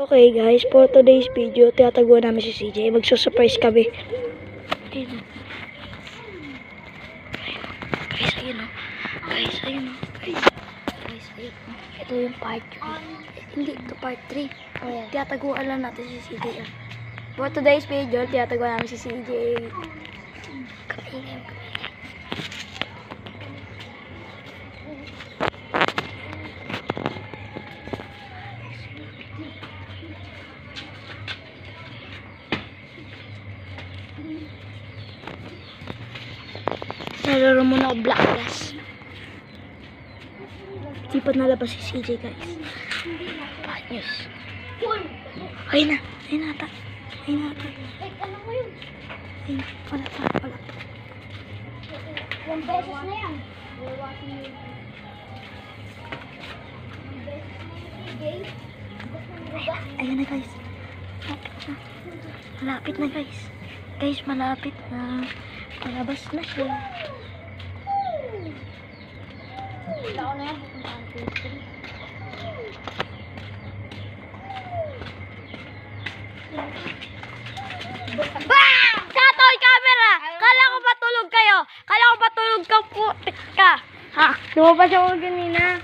Okay guys, for today's video, tiyataguan namin si CJ. Magsusurprise kami. Ayun o. Guys, ayun o. Guys, ayun o. Guys, ayun o. Ito yung part 3. Hindi, ito part 3. Tiyataguan lang natin si CJ. For today's video, tiyataguan namin si CJ. Kapain. Nalaro muna ako Black Glass. Di pa nalabas si CJ guys. Bad news. Ayun na. Ayun na ata. Ayun na ata. Ayun. Wala pa. Yung beses na yan. Ayun na guys. Malapit na guys. Guys, malapit na. Palabas na siya. Wala ko na yan. Pupuntaan ko yung street. Bam! Katoy camera! Kala ko matulog kayo. Kala ko matulog ka po. Ha? Lumabas ako ganina.